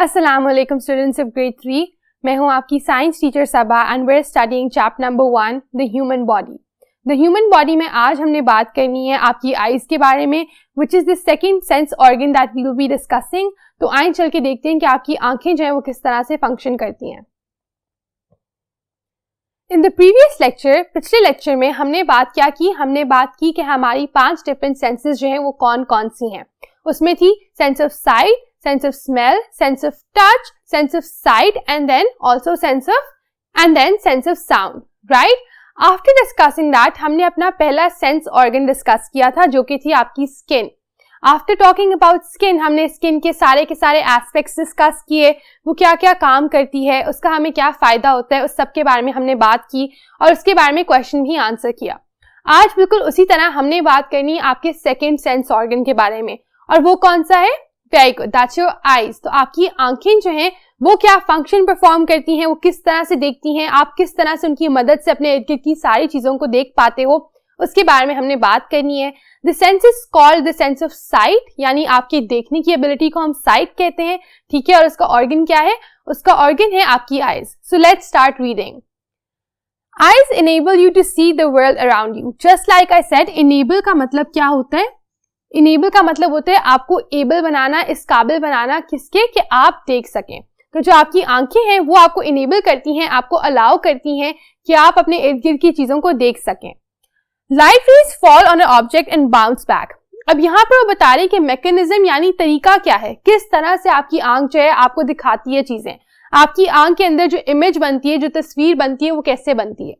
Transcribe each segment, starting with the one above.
अस्सलाम वालेकुम students of grade 3। मैं हूं आपकी science teacher Saba and we are studying chapter number 1 the human body. The human body में आज हमने बात करनी है आपकी आईज के बारे में, which is the second sense organ that we will be discussing. तो आइए चल के देखते हैं कि आपकी आंखें जो है वो किस तरह से फंक्शन करती हैं। इन द प्रीवियस लेक्चर, पिछले लेक्चर में हमने बात की कि हमारी 5 डिफरेंट सेंसेस जो हैं वो कौन कौन सी हैं। उसमें थी sense of site, sense of smell, sense of touch, sense of sight, and then sense of sound, right? After discussing that, हमने अपना पहला sense organ discuss किया था जो कि थी आपकी skin. After talking about skin, हमने skin के सारे aspects discuss किए, वो क्या क्या काम करती है, उसका हमें क्या फायदा होता है, उस सब के बारे में हमने बात की और उसके बारे में क्वेश्चन भी आंसर किया। आज बिल्कुल उसी तरह हमने बात करनी आपके सेकेंड सेंस ऑर्गन के बारे में, और वो कौन सा है? Very good, that's your eyes. तो आपकी आंखें जो हैं वो क्या फंक्शन परफॉर्म करती हैं, वो किस तरह से देखती हैं, आप किस तरह से उनकी मदद से अपने इर्द गिर्द की सारी चीजों को देख पाते हो, उसके बारे में हमने बात करनी है। The sense is called the sense of site, यानी आपकी देखने की एबिलिटी को हम साइट कहते हैं, ठीक है। और उसका ऑर्गन क्या है? उसका ऑर्गन है आपकी eyes. So let's start reading. Eyes enable you to see the world around you. Just like I said, enable का मतलब क्या होता है? इनेबल का मतलब होता है आपको एबल बनाना, इस काबिल बनाना, किसके? कि आप देख सकें। तो जो आपकी आंखें हैं वो आपको इनेबल करती हैं, आपको अलाउ करती हैं कि आप अपने इर्द गिर्द की चीजों को देख सकें। Light rays fall on a object and bounce back. अब यहाँ पर वो बता रहे हैं कि मैकेनिज्म यानी तरीका क्या है, किस तरह से आपकी आंख जो है आपको दिखाती है चीजें। आपकी आंख के अंदर जो इमेज बनती है, जो तस्वीर बनती है, वो कैसे बनती है?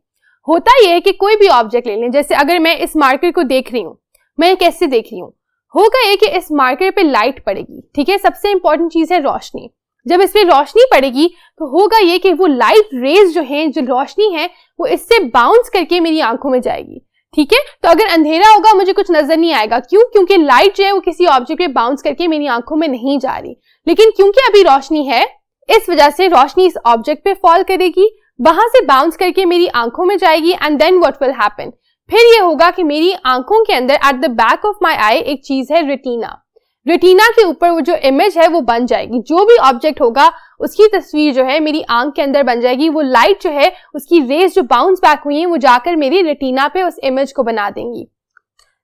होता यह है कि कोई भी ऑब्जेक्ट ले लें, जैसे अगर मैं इस मार्कर को देख रही हूँ, मैं कैसे देख रही हूँ? होगा ये कि इस मार्कर पे लाइट पड़ेगी, ठीक है। सबसे इंपॉर्टेंट चीज है रोशनी। जब इस पे रोशनी पड़ेगी तो होगा ये कि वो लाइट रेज जो हैं, जो रोशनी है, वो इससे बाउंस करके मेरी आंखों में जाएगी, ठीक है। तो अगर अंधेरा होगा मुझे कुछ नजर नहीं आएगा, क्यों? क्योंकि लाइट जो है वो किसी ऑब्जेक्ट पे बाउंस करके मेरी आंखों में नहीं जा रही। लेकिन क्योंकि अभी रोशनी है, इस वजह से रोशनी इस ऑब्जेक्ट पे फॉल करेगी, वहां से बाउंस करके मेरी आंखों में जाएगी, and then what will happen? फिर ये होगा कि मेरी आंखों के अंदर at the back of my eye एक चीज है रेटिना। रेटिना के ऊपर वो जो इमेज है वो बन जाएगी। जो भी ऑब्जेक्ट होगा उसकी तस्वीर जो है मेरी आंख के अंदर बन जाएगी। वो लाइट जो है, उसकी रेज जो बाउंस बैक हुई है, वो जाकर मेरी रेटिना पे उस इमेज को बना देंगी।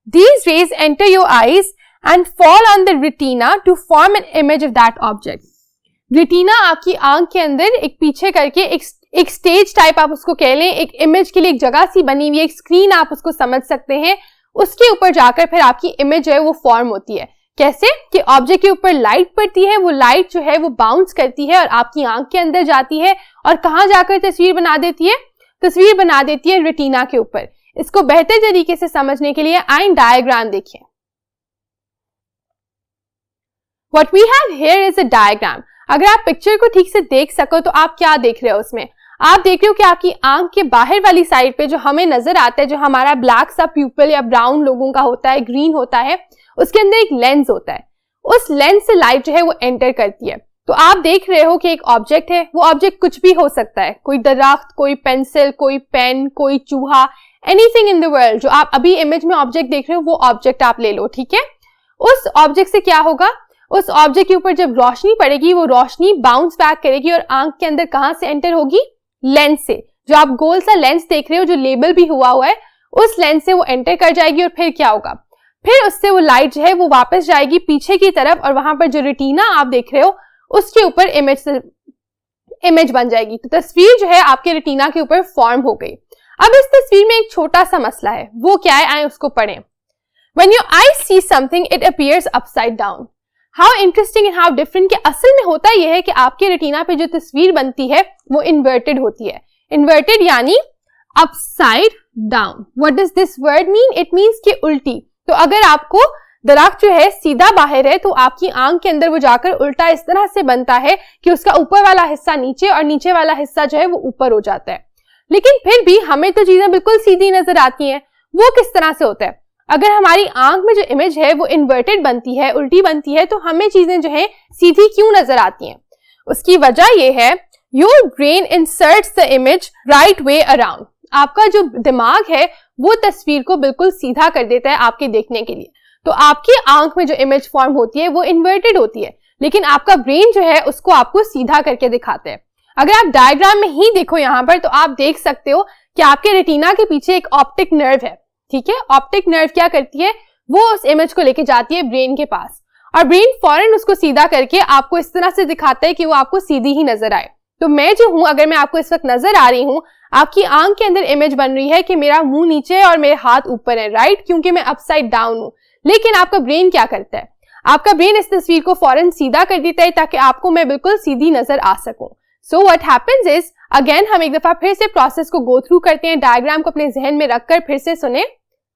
These rays enter your eyes and fall on the retina to form an image of that object. Retina आपकी आंख के अंदर एक पीछे करके एक स्टेज टाइप आप उसको कह लें, एक इमेज के लिए एक जगह सी बनी हुई है, एक स्क्रीन आप उसको समझ सकते हैं। उसके ऊपर जाकर फिर आपकी इमेज जो है वो फॉर्म होती है। कैसे? कि ऑब्जेक्ट के ऊपर लाइट पड़ती है, वो लाइट जो है वो बाउंस करती है और आपकी आंख के अंदर जाती है, और कहाँ जाकर तस्वीर बना देती है? तस्वीर बना देती है रेटिना के ऊपर। इसको बेहतर तरीके से समझने के लिए आइए डायग्राम देखिए। What we have here is a diagram. अगर आप पिक्चर को ठीक से देख सको तो आप क्या देख रहे हो? उसमें आप देख रहे हो कि आपकी आंख के बाहर वाली साइड पे जो हमें नजर आता है, जो हमारा ब्लैक सा प्यूपल या ब्राउन लोगों का होता है, ग्रीन होता है, उसके अंदर एक लेंस होता है। उस लेंस से लाइट जो है वो एंटर करती है। तो आप देख रहे हो कि एक ऑब्जेक्ट है, वो ऑब्जेक्ट कुछ भी हो सकता है, कोई दरख्त, कोई पेंसिल, कोई पेन, कोई चूहा, एनीथिंग इन द वर्ल्ड। जो आप अभी इमेज में ऑब्जेक्ट देख रहे हो वो ऑब्जेक्ट आप ले लो, ठीक है। उस ऑब्जेक्ट से क्या होगा? उस ऑब्जेक्ट के ऊपर जब रोशनी पड़ेगी, वो रोशनी बाउंस बैक करेगी और आंख के अंदर कहां से एंटर होगी? लेंस से। जो आप गोल सा लेंस देख रहे हो, जो लेबल भी हुआ है, उस लेंस से वो एंटर कर जाएगी। और फिर क्या होगा? फिर उससे वो लाइट जो है वो वापस जाएगी पीछे की तरफ, और वहां पर जो रेटिना आप देख रहे हो उसके ऊपर इमेज बन जाएगी। तो तस्वीर जो है आपके रेटिना के ऊपर फॉर्म हो गई। अब इस तस्वीर में एक छोटा सा मसला है, वो क्या है? आए उसको पढ़ें। When your eyes see something, it appears upside down. How interesting and how different. कि असल में होता यह है कि आपके रेटिना पे जो तस्वीर बनती है वो इन्वर्टेड होती है। इन्वर्टेड यानी upside down. What does this word mean? It means कि उल्टी। तो अगर आपको दरख्त जो है सीधा बाहर है, तो आपकी आंख के अंदर वो जाकर उल्टा इस तरह से बनता है कि उसका ऊपर वाला हिस्सा नीचे और नीचे वाला हिस्सा जो है वो ऊपर हो जाता है। लेकिन फिर भी हमें तो चीजें बिल्कुल सीधी नजर आती हैं। वो किस तरह से होता है? अगर हमारी आंख में जो इमेज है वो इन्वर्टेड बनती है, उल्टी बनती है, तो हमें चीजें जो है सीधी क्यों नजर आती हैं? उसकी वजह यह है, your brain inserts the image right way around. आपका जो दिमाग है वो तस्वीर को बिल्कुल सीधा कर देता है आपके देखने के लिए। तो आपकी आंख में जो इमेज फॉर्म होती है वो इन्वर्टेड होती है, लेकिन आपका ब्रेन जो है उसको आपको सीधा करके दिखाता है। अगर आप डायग्राम में ही देखो यहाँ पर, तो आप देख सकते हो कि आपके रेटिना के पीछे एक ऑप्टिक नर्व है, ठीक है। ऑप्टिक नर्व क्या करती है, वो उस इमेज को लेके जाती है ब्रेन के पास, और ब्रेन फौरन उसको सीधा करके आपको इस तरह से दिखाता है कि वो आपको सीधी ही नजर आए। तो मैं जो हूं, अगर मैं आपको इस वक्त नजर आ रही हूं, आपकी आंख के अंदर इमेज बन रही है कि मेरा मुंह नीचे है और मेरे हाथ ऊपर है, राइट, क्योंकि मैं अपसाइड डाउन हूं। लेकिन आपका ब्रेन क्या करता है, आपका ब्रेन इस तस्वीर को फौरन सीधा कर देता है ताकि आपको मैं बिल्कुल सीधी नजर आ सकूं। So what happens is, again हम एक दफा फिर से प्रोसेस को गो थ्रू करते हैं, डायग्राम को अपने जहन में रखकर फिर से सुने।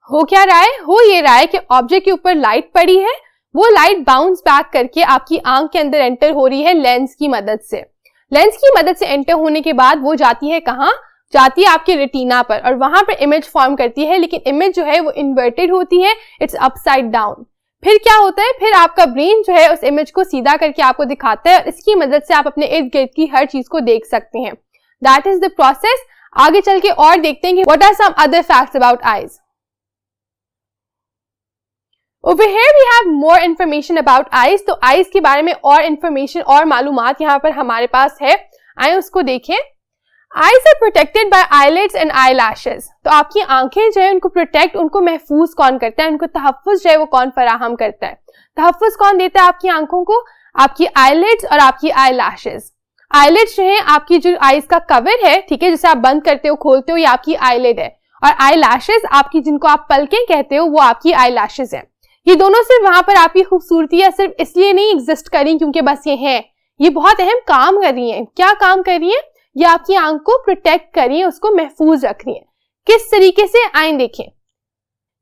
हो क्या रहा है, हो ये रहा है कि ऑब्जेक्ट के ऊपर लाइट पड़ी है, वो लाइट बाउंस बैक करके आपकी आंख के अंदर एंटर हो रही है लेंस की मदद से। लेंस की मदद से एंटर होने के बाद वो जाती है कहाँ, जाती है आपके रेटिना पर, और वहां पर इमेज फॉर्म करती है, लेकिन इमेज जो है वो इन्वर्टेड होती है, इट्स अपसाइड डाउन। फिर क्या होता है, फिर आपका ब्रेन जो है उस इमेज को सीधा करके आपको दिखाता है, और इसकी मदद से आप अपने इर्द गिर्द की हर चीज को देख सकते हैं। That is the process. आगे चल के और देखते हैं कि what are some other facts about eyes. Over here we have more information about eyes। तो eyes के बारे में और information और मालूमात यहाँ पर हमारे पास है, आइए उसको देखें। Eyes are protected by eyelids and eyelashes। तो आपकी आंखें जो है उनको प्रोटेक्ट, उनको महफूज कौन करता है, उनको तहफ़्फ़ुज़ जो है वो कौन फराहम करता है, तहफ़्फ़ुज़ कौन देता है आपकी आंखों को, आपकी eyelids और आपकी eyelashes। eyelids जो है आपकी जो आईज का कवर है, ठीक है, जिसे आप बंद करते हो खोलते हो, ये आपकी eyelid है, और eyelashes आपकी जिनको आप पलकें कहते हो वो आपकी eyelashes है। ये दोनों सिर्फ वहां पर आपकी खूबसूरती या सिर्फ इसलिए नहीं एग्जिस्ट कर रही क्योंकि बस ये हैं, ये बहुत अहम काम कर रही हैं। क्या काम कर रही है, ये आपकी आंख को प्रोटेक्ट कर रही है, उसको महफूज रख रही है। किस तरीके से, आइए देखें।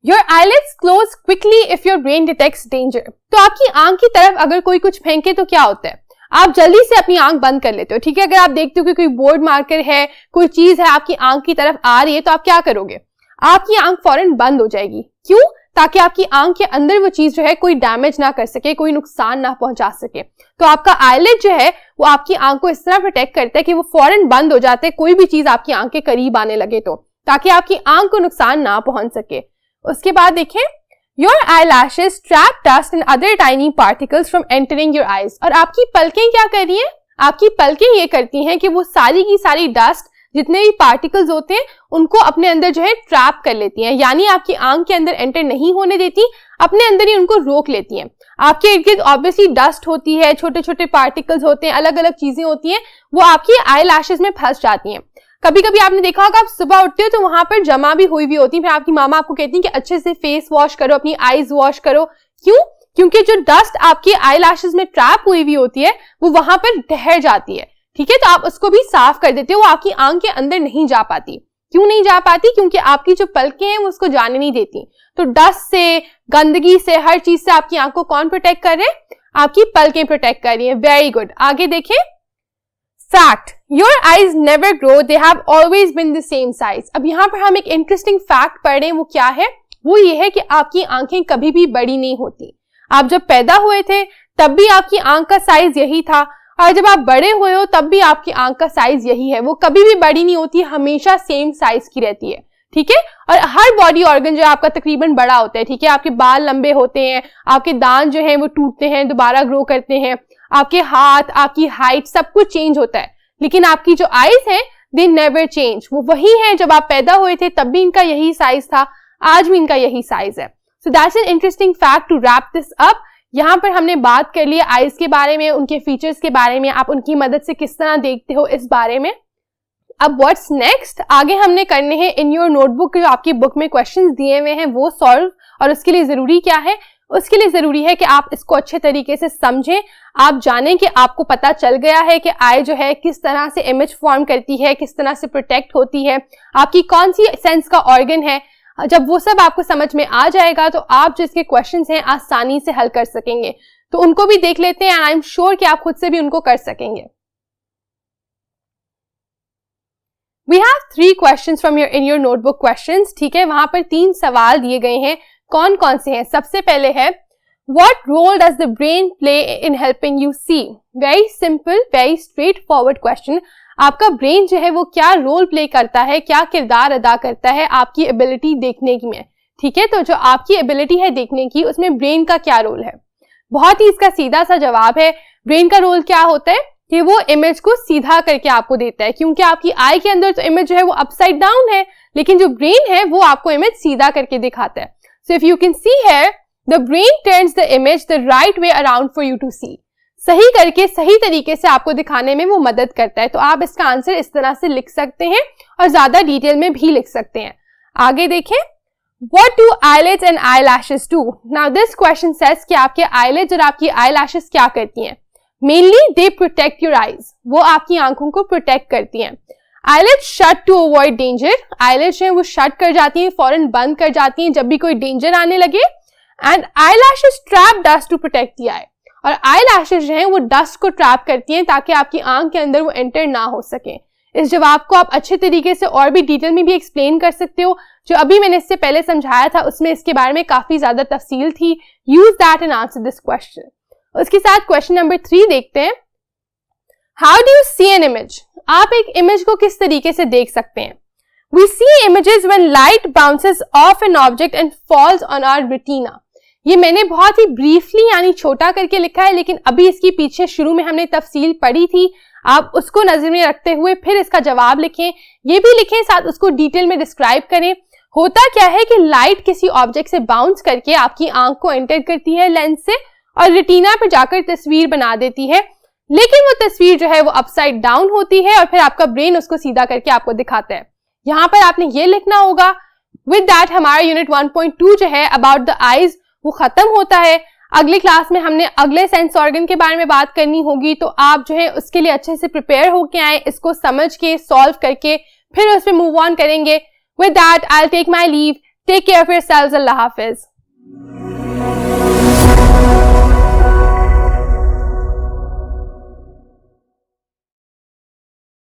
Your eyelids close quickly if your brain detects danger। तो आपकी आंख की तरफ अगर कोई कुछ फेंके तो क्या होता है, आप जल्दी से अपनी आंख बंद कर लेते हो, ठीक है। अगर आप देखते हो कि कोई बोर्ड मार्कर है, कोई चीज है आपकी आंख की तरफ आ रही है, तो आप क्या करोगे, आपकी आंख फौरन बंद हो जाएगी। क्यों, ताकि आपकी आंख के अंदर वो चीज जो है कोई डैमेज ना कर सके, कोई नुकसान ना पहुंचा सके। तो आपका आईलिड जो है वो आपकी आंख को इस तरह प्रोटेक्ट करता है कि वो फौरन बंद हो जाते हैं कोई भी चीज आपकी आंख के करीब आने लगे तो, ताकि आपकी आंख को नुकसान ना पहुंच सके। उसके बाद देखें, your eyelashes trap dust and other tiny particles from entering your eyes। और आपकी पलकें क्या कर रही हैं, आपकी पलकें ये करती हैं कि वो सारी की सारी डस्ट, जितने भी पार्टिकल्स होते हैं, उनको अपने अंदर जो है ट्रैप कर लेती हैं, यानी आपकी आंख के अंदर एंटर नहीं होने देती, अपने अंदर ही उनको रोक लेती हैं। आपके इर्द गिर्द ऑब्वियसली डस्ट होती है, छोटे छोटे पार्टिकल्स होते हैं, अलग अलग चीजें होती हैं, वो आपकी आई में फंस जाती हैं। कभी कभी आपने देखा होगा, आप सुबह उठते हो तो वहां पर जमा भी हुई होती है, फिर आपकी मामा आपको कहती है कि अच्छे से फेस वॉश करो, अपनी आईज वॉश करो। क्यों, क्योंकि जो डस्ट आपकी आई में ट्रैप हुई होती है वो वहां पर ठहर जाती है, ठीक है। तो आप उसको भी साफ कर देते हो, वो आपकी आंख के अंदर नहीं जा पाती। क्यों नहीं जा पाती, क्योंकि आपकी जो पलकें हैं वो उसको जाने नहीं देती। तो डस्ट से, गंदगी से, हर चीज से आपकी आंख को कौन प्रोटेक्ट कर रहे हैं, आपकी पलकें प्रोटेक्ट कर रही है। Very good. आगे देखें, fact, your eyes never grow, they have always been the same size. अब यहाँ पर हम एक इंटरेस्टिंग फैक्ट पढ़ रहे हैं, वो क्या है, वो ये है कि आपकी आंखें कभी भी बड़ी नहीं होती। आप जब पैदा हुए थे तब भी आपकी आंख का साइज यही था, और जब आप बड़े हुए हो तब भी आपकी आंख का साइज यही है, वो कभी भी बड़ी नहीं होती, हमेशा सेम साइज की रहती है, ठीक है। और हर बॉडी ऑर्गन जो है आपका तकरीबन बड़ा होता है, ठीक है। आपके बाल लंबे होते हैं, आपके दांत जो है वो टूटते हैं, दोबारा ग्रो करते हैं, आपके हाथ, आपकी हाइट, सब कुछ चेंज होता है, लेकिन आपकी जो आईज है दे नेवर चेंज, वो वही है। जब आप पैदा हुए थे तब भी इनका यही साइज था, आज भी इनका यही साइज है। So that's an interesting fact to wrap this up. यहाँ पर हमने बात कर ली आईज के बारे में, उनके फीचर्स के बारे में, आप उनकी मदद से किस तरह देखते हो इस बारे में। अब व्हाट्स नेक्स्ट, आगे हमने करने हैं इन योर नोटबुक, जो आपकी बुक में क्वेश्चंस दिए हुए हैं वो सॉल्व। और उसके लिए जरूरी क्या है, उसके लिए जरूरी है कि आप इसको अच्छे तरीके से समझें, आप जानें कि आपको पता चल गया है कि आई जो है किस तरह से इमेज फॉर्म करती है, किस तरह से प्रोटेक्ट होती है, आपकी कौन सी सेंस का ऑर्गन है। जब वो सब आपको समझ में आ जाएगा तो आप जो इसके क्वेश्चंस हैं आसानी से हल कर सकेंगे। तो उनको भी देख लेते हैं, एंड आई एम श्योर कि आप खुद से भी उनको कर सकेंगे। We have 3 questions from in your notebook questions, ठीक है। वहां पर 3 सवाल दिए गए हैं, कौन कौन से हैं। सबसे पहले है, what role does the brain play in helping you see? Very simple, very straightforward question। आपका ब्रेन जो है वो क्या रोल प्ले करता है, क्या किरदार अदा करता है आपकी एबिलिटी देखने की में, ठीक है। तो जो आपकी एबिलिटी है देखने की, उसमें ब्रेन का क्या रोल है। बहुत ही इसका सीधा सा जवाब है, ब्रेन का रोल क्या होता है कि वो इमेज को सीधा करके आपको देता है, क्योंकि आपकी आई के अंदर तो इमेज जो है वो अपसाइड डाउन है, लेकिन जो ब्रेन है वो आपको इमेज सीधा करके दिखाता है. So if you can see here, the brain turns the image the right way around for you to see. सही करके सही तरीके से आपको दिखाने में वो मदद करता है. तो आप इसका आंसर इस तरह से लिख सकते हैं और ज्यादा डिटेल में भी लिख सकते हैं. आगे देखें, What do eyelids and eyelashes do? Now this question says कि आपके eyelids और आपकी eyelashes क्या करती हैं? Mainly they protect your eyes. वो आपकी आंखों को protect करती हैं. Eyelids shut to avoid danger. Eyelids जो है वो shut कर जाती हैं, फौरन बंद कर जाती हैं जब भी कोई danger आने लगे. And eyelashes trap dust to protect the eye. और eyelashes जो है वो dust को trap करती हैं ताकि आपकी आंख के अंदर वो enter ना हो सके. इस जवाब को आप अच्छे तरीके से और भी डिटेल में भी एक्सप्लेन कर सकते हो. जो अभी मैंने इससे पहले समझाया था उसमें इसके बारे में काफी ज्यादा तफसील थी. Use that and answer this question. उसके साथ क्वेश्चन नंबर 3 देखते हैं. How do you see an image? आप एक इमेज को किस तरीके से देख सकते हैं? We see images when light bounces off an object and falls on our retina. ये मैंने बहुत ही ब्रीफली यानी छोटा करके लिखा है, लेकिन अभी इसकी पीछे शुरू में हमने तफसील पढ़ी थी. आप उसको नजर में रखते हुए फिर इसका जवाब लिखें, ये भी लिखें, साथ उसको डिटेल में डिस्क्राइब करें. होता क्या है कि लाइट किसी ऑब्जेक्ट से बाउंस करके आपकी आंख को एंटर करती है लेंस से और रेटिना पर जाकर तस्वीर बना देती है, लेकिन वो तस्वीर जो है वो अपसाइड डाउन होती है और फिर आपका ब्रेन उसको सीधा करके आपको दिखाता है. यहाँ पर आपने ये लिखना होगा. विद दैट हमारा यूनिट 1.2 जो है अबाउट द आईज वो खत्म होता है. अगली क्लास में हमने अगले सेंस ऑर्गन के बारे में बात करनी होगी, तो आप जो है उसके लिए अच्छे से प्रिपेयर होके आए, इसको समझ के सॉल्व करके फिर उस पर मूव ऑन करेंगे. With that, I'll take my leave. Take care of yourselves. Allah Hafiz.